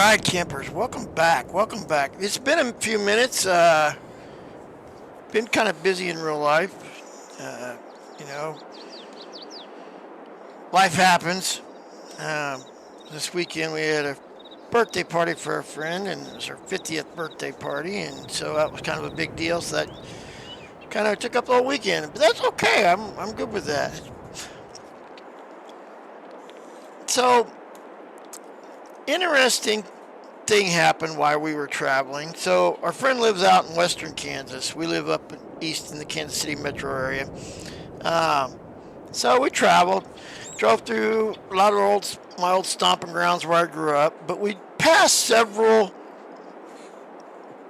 right, campers, welcome back. Welcome back. It's been a few minutes. Been kind of busy in real life. Uh, you know, life happens. Um, this weekend we had a birthday party for a friend, and it was her 50th birthday party, and so that was kind of a big deal. So that kind of took up the whole weekend, but that's okay. I'm good with that. So interesting thing happened while we were traveling. So our friend lives out in western Kansas. We live up east in the Kansas City metro area. Um, so we traveled, drove through a lot of my old stomping grounds where I grew up, but we passed several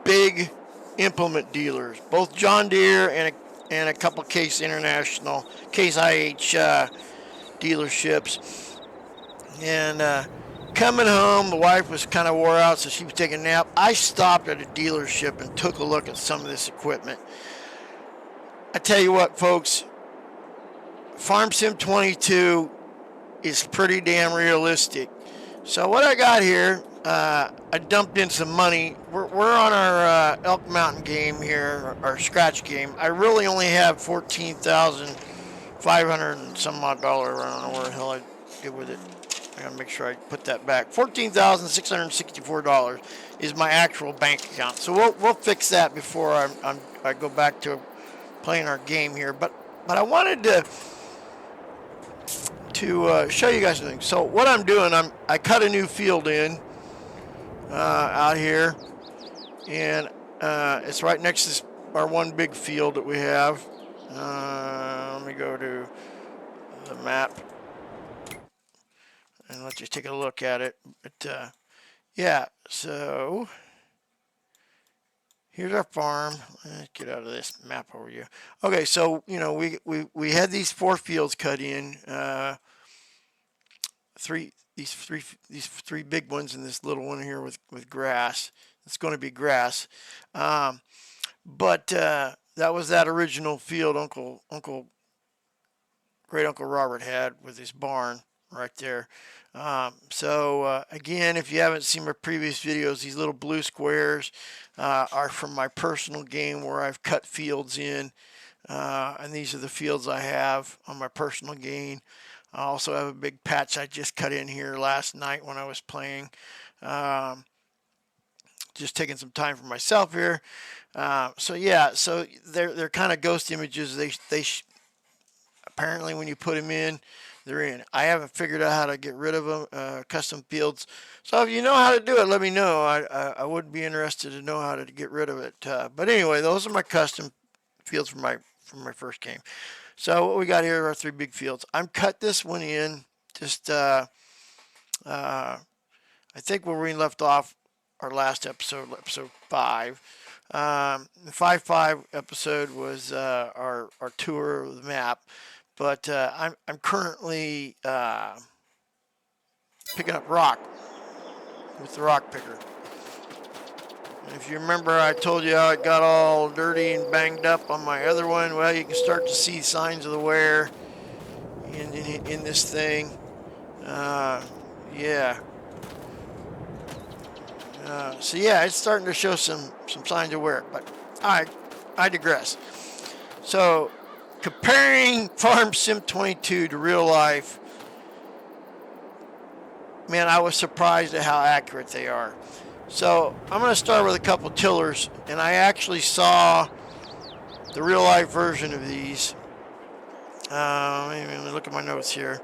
big implement dealers, both John Deere and a couple Case International, Case IH dealerships. And coming home, the wife was kind of wore out, so she was taking a nap. I stopped at a dealership and took a look at some of this equipment. I tell you what, folks, Farm Sim 22 is pretty damn realistic. So what I got here, I dumped in some money. We're on our Elk Mountain game here, our scratch game. I really only have 14,500 and some odd dollar. I don't know where the hell I did with it. I gotta make sure I put that back. $14,664 is my actual bank account. So we'll fix that before I go back to playing our game here. But I wanted to show you guys something. So what I'm doing, I cut a new field in out here, and it's right next to our one big field that we have. Let me go to the map and let's just take a look at it. But yeah, so here's our farm. Let's get out of this map overview. Okay, so we had these 4 fields cut in. These three big ones and this little one here with grass. It's going to be grass, but that was that original field great uncle Robert had with his barn right there. So again, if you haven't seen my previous videos, these little blue squares are from my personal game where I've cut fields in, and these are the fields I have on my personal game. I also have a big patch I just cut in here last night when I was playing. Just taking some time for myself here. So yeah, so they're kind of ghost images. They apparently when you put them in, they're in. I haven't figured out how to get rid of them, custom fields. So if you know how to do it, let me know. I would be interested to know how to get rid of it. But anyway, those are my custom fields from my first game. So what we got here are our 3 big fields. I'm cut this one in just I think where we left off our last episode 5. The 5 episode was our tour of the map, but I'm currently picking up rock with the rock picker. And if you remember, I told you how it got all dirty and banged up on my other one. Well, you can start to see signs of the wear in this thing. Yeah. So yeah, it's starting to show some signs of wear. But I digress. So comparing Farm Sim 22 to real life, man, I was surprised at how accurate they are. So I'm going to start with a couple tillers, and I actually saw the real life version of these. Let me look at my notes here.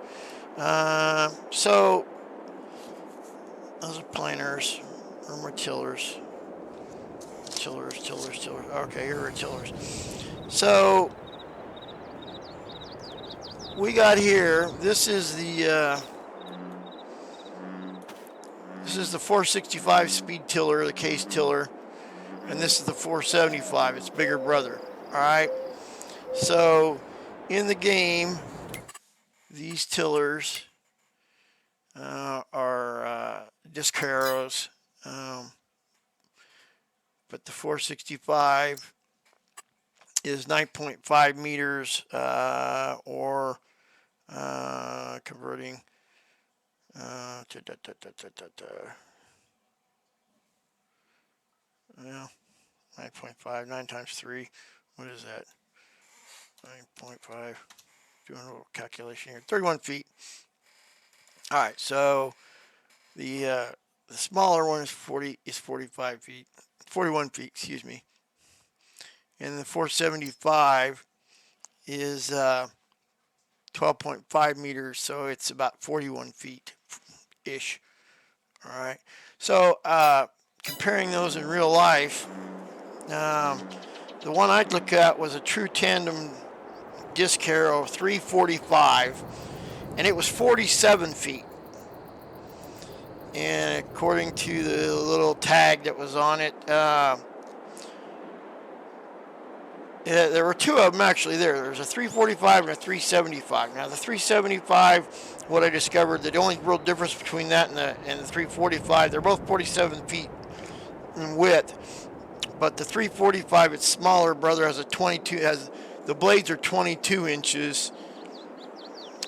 So those are planters, or my tillers. Tillers. Okay, here are tillers. So we got here. This is the 465 speed tiller, the Case tiller, and this is the 475. It's bigger brother. All right. So in the game, these tillers are disc harrows, but the 465 is 9.5 meters, or converting Well, 9.5, 9 times 3. What is that? 9.5. Doing a little calculation here. 31 feet. All right, so the smaller one is 45 feet. 41 feet, excuse me. And the 475 is 12.5 meters, so it's about 41 feet ish. All right. So comparing those in real life, the one I'd look at was a true tandem disc harrow 345, and it was 47 feet. And according to the little tag that was on it, there were two of them actually there. There was a 345 and a 375. Now the 375, what I discovered, the only real difference between that and the 345, they're both 47 feet in width. But the 345, it's smaller. Brother has a 22. The blades are 22 inches,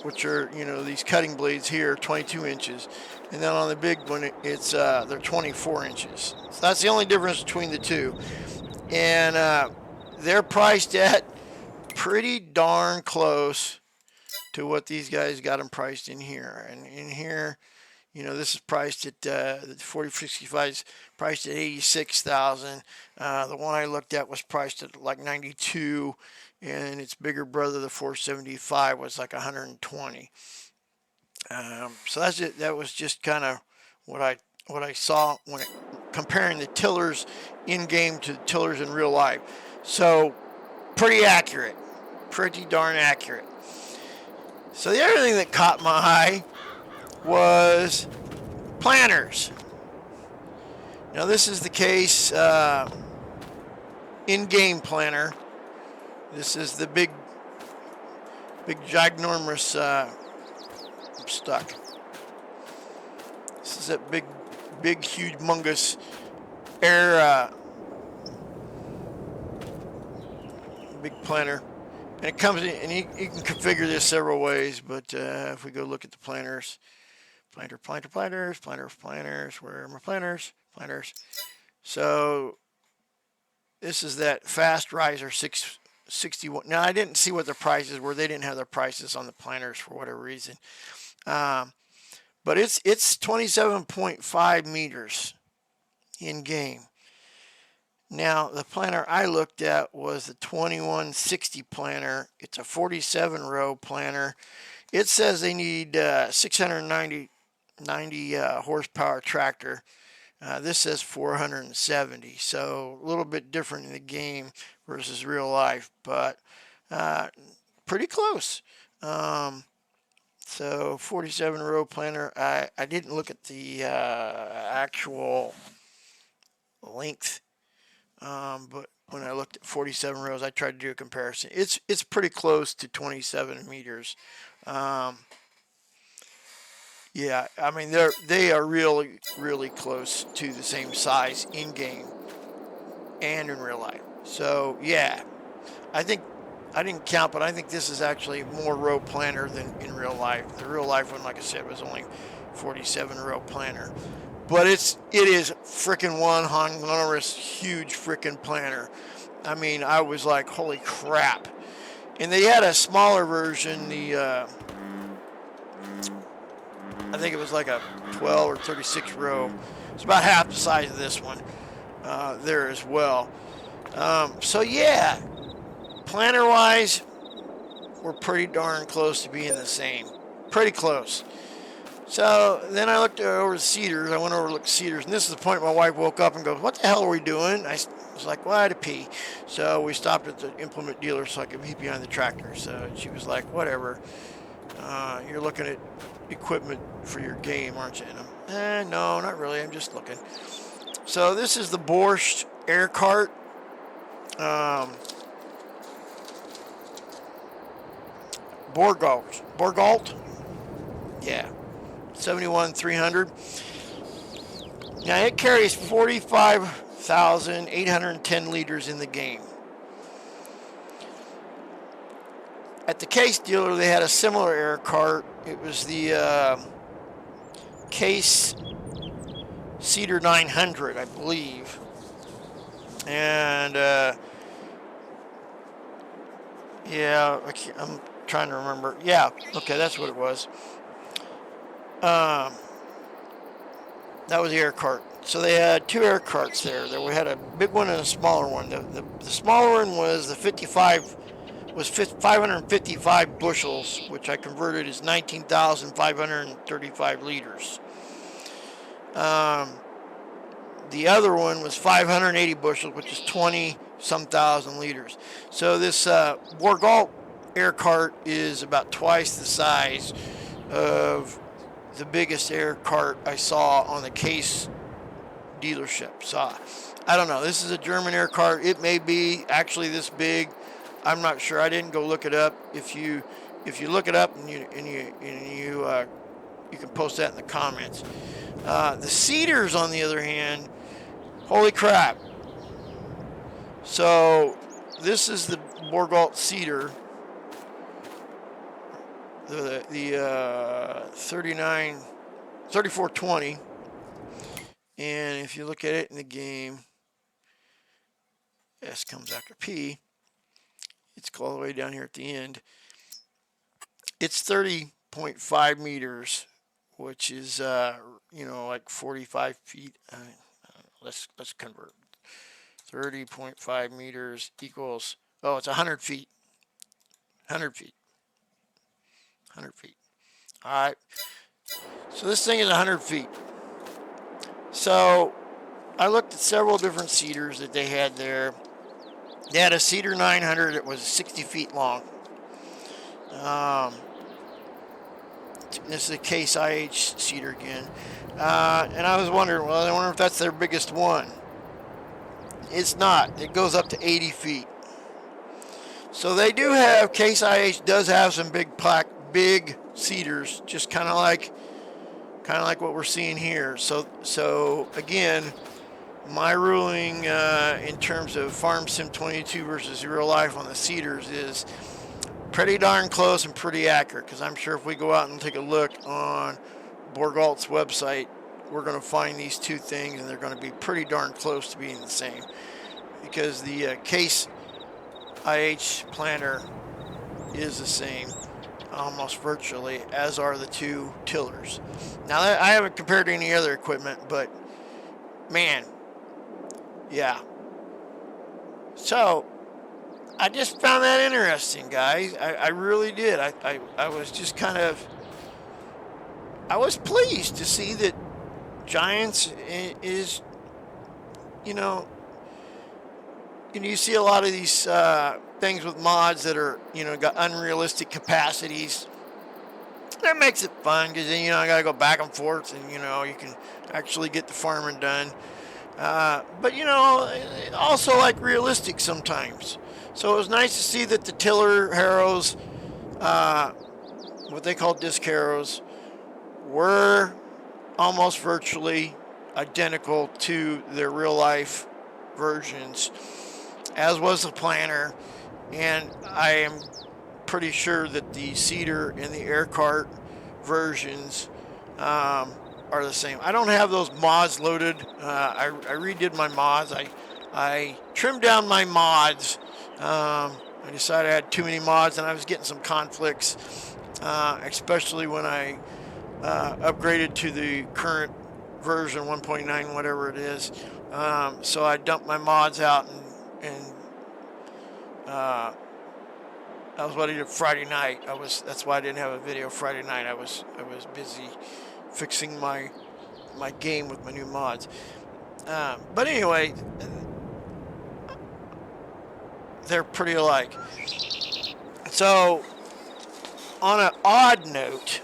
which are these cutting blades here, 22 inches. And then on the big one, it's they're 24 inches. So that's the only difference between the two. And they're priced at pretty darn close to what these guys got them priced in here. And in here, this is priced at the 4065 is priced at 86,000. The one I looked at was priced at like 92, and its bigger brother, the 475, was like 120. So that's it. That was just kind of what I saw when comparing the tillers in game to the tillers in real life. So pretty accurate, pretty darn accurate. So the other thing that caught my eye was planters. Now this is the case in-game planter. This is the big ginormous stuck. This is that big humongous air big planter. And it comes in, and you can configure this several ways, but if we go look at the planters, planters, where are my planters? So this is that Fast Riser 661. Now I didn't see what their prices were. They didn't have their prices on the planters for whatever reason. But it's 27.5 meters in game. Now, the planter I looked at was the 2160 planter. It's a 47 row planter. It says they need 690 horsepower tractor. This says 470, so a little bit different in the game versus real life, but pretty close. So 47 row planter. I didn't look at the actual length. But when I looked at 47 rows, I tried to do a comparison. It's pretty close to 27 meters. Yeah, I mean they are really close to the same size in game and in real life. So yeah, I think I didn't count, but I think this is actually more row planter than in real life. The real life one, like I said, was only 47 row planter. But it is frickin' one ginormous, huge frickin' planter. I mean, I was like, holy crap. And they had a smaller version, I think it was like a 12 or 36 row. It's about half the size of this one there as well. So yeah, planter-wise, we're pretty darn close to being the same. Pretty close. So then I looked over the cedars. I went over to look at cedars, and this is the point my wife woke up and goes, "What the hell are we doing?" I was like, "Well, I had to pee." So we stopped at the implement dealer so I could be behind the tractor. So she was like, "Whatever. You're looking at equipment for your game, aren't you?" And I'm, no, not really. I'm just looking. So this is the Borscht air cart. Borgalt. Yeah. 71-300. Now it carries 45,810 liters in the game. At the Case dealer, they had a similar air cart. It was the Case Cedar 900, I believe. And yeah, I'm trying to remember. Yeah, okay, that's what it was. Um, that was the air cart. So they had two air carts there. We had a big one and a smaller one. The smaller one was the 55 was 555 bushels, which I converted as 19,535 liters. Um, the other one was 580 bushels, which is 20 some thousand liters. So this Borgalt air cart is about twice the size of the biggest air cart I saw on the Case dealership. So I don't know. This is a German air cart. It may be actually this big. I'm not sure. I didn't go look it up. If you look it up and you can post that in the comments. The Cedars, on the other hand, holy crap. So this is the Borgalt Cedar, the 3420, and if you look at it in the game, S comes after P. It's all the way down here at the end. It's 30.5 meters, which is like 45 feet. Let's convert. 30.5 meters equals, it's 100 feet. 100 feet. 100 feet. All right. So this thing is 100 feet. So I looked at several different Cedars that they had there. They had a Cedar 900 that was 60 feet long. This is a Case IH Cedar again. And I was wondering, well, I wonder if that's their biggest one. It's not. It goes up to 80 feet. So they do have, Case IH does have some big Cedars, just kind of like what we're seeing here. So again, my ruling in terms of Farm Sim 22 versus real life on the Cedars is pretty darn close and pretty accurate, because I'm sure if we go out and take a look on Borgalt's website, we're going to find these two things and they're going to be pretty darn close to being the same, because the Case IH planter is the same almost virtually, as are the two tillers. Now I haven't compared to any other equipment, but man, yeah. So I just found that interesting, guys. I really did. I was just I was pleased to see that Giants is, you see a lot of these things with mods that are, got unrealistic capacities. That makes it fun, because then, I got to go back and forth, and, you can actually get the farming done. But, also like realistic sometimes. So it was nice to see that the tiller harrows, what they call disc harrows, were almost virtually identical to their real life versions, as was the planter. And I am pretty sure that the Cedar and the air cart versions are the same. I don't have those mods loaded. I redid my mods. I trimmed down my mods. I decided I had too many mods and I was getting some conflicts, especially when I upgraded to the current version 1.9, whatever it is. So I dumped my mods out and I was what I did Friday night. That's why I didn't have a video Friday night. I was busy fixing my game with my new mods. But anyway, they're pretty alike. So on an odd note,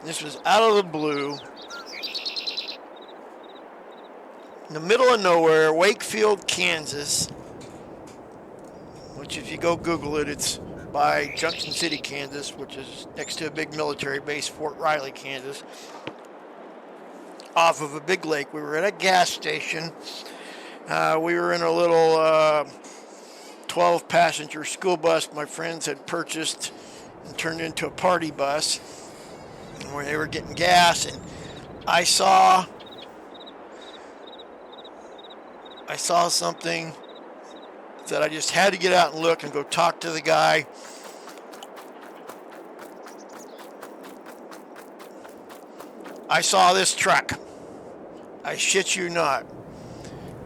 this was out of the blue, in the middle of nowhere, Wakefield, Kansas, which if you go Google it, it's by Junction City, Kansas, which is next to a big military base, Fort Riley, Kansas, off of a big lake. We were at a gas station. We were in a little 12-passenger school bus my friends had purchased and turned into a party bus, where they were getting gas, and I saw I saw something that I just had to get out and look and go talk to the guy. I saw this truck. I shit you not.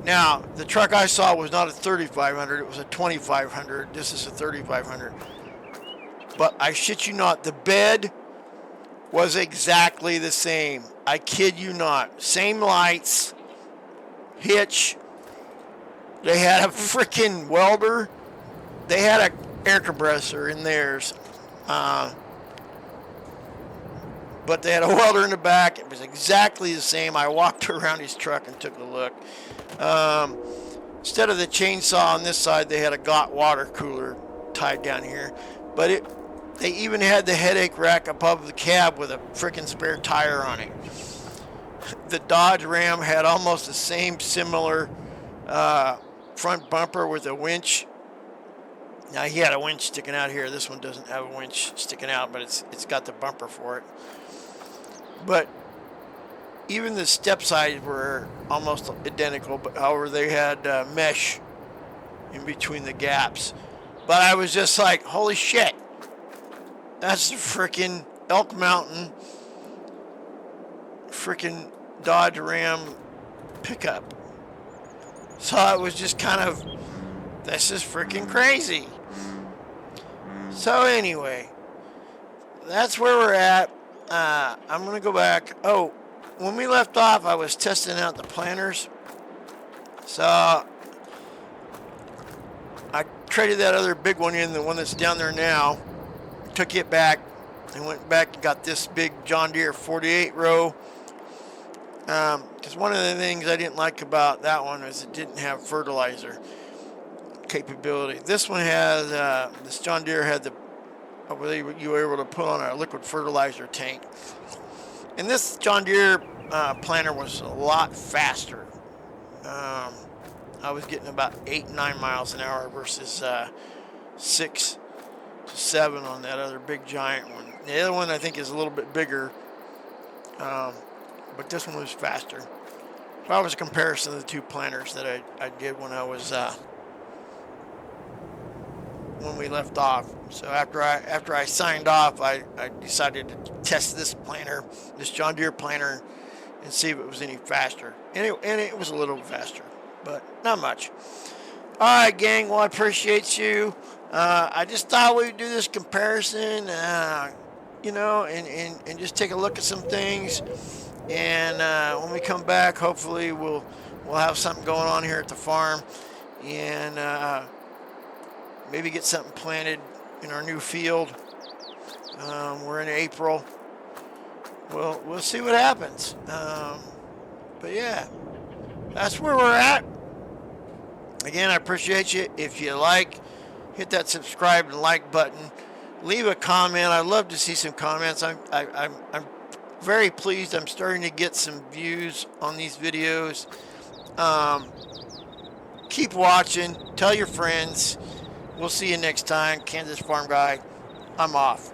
Now, the truck I saw was not a 3500, it was a 2500. This is a 3500. But I shit you not, the bed was exactly the same. I kid you not. Same lights, hitch. They had a freaking welder. They had an air compressor in theirs. But they had a welder in the back. It was exactly the same. I walked around his truck and took a look. Instead of the chainsaw on this side, they had a got water cooler tied down here. But they even had the headache rack above the cab with a freaking spare tire on it. The Dodge Ram had almost the same similar front bumper with a winch. Now he had a winch sticking out here. This one doesn't have a winch sticking out, but it's got the bumper for it. But even the step sides were almost identical, but however they had mesh in between the gaps. But I was just like, holy shit, that's the freaking Elk Mountain freaking Dodge Ram pickup. So it was just kind of, this is freaking crazy. So anyway, that's where we're at. I'm going to go back. Oh, when we left off, I was testing out the planters. So I traded that other big one in, the one that's down there now. Took it back and went back and got this big John Deere 48 row. Because one of the things I didn't like about that one is it didn't have fertilizer capability. This one has, this John Deere had the, I believe you were able to put on a liquid fertilizer tank. And this John Deere planter was a lot faster. I was getting about 8-9 miles an hour versus 6 to 7 on that other big giant one. The other one I think is a little bit bigger, but this one was faster. So that was a comparison of the two planters that I did when I was when we left off. So after I signed off, I decided to test this planter, this John Deere planter, and see if it was any faster. And it was a little faster, but not much. All right, gang. Well, I appreciate you. I just thought we'd do this comparison, you know, and just take a look at some things. And when we come back, hopefully we'll have something going on here at the farm, and maybe get something planted in our new field. We're in April. We'll see what happens. But yeah, that's where we're at. Again, I appreciate you. If you like, hit that subscribe and like button. Leave a comment. I'd love to see some comments. I'm very pleased. I'm starting to get some views on these videos. Keep watching. Tell your friends. We'll see you next time. Kansas Farm Guy, I'm off.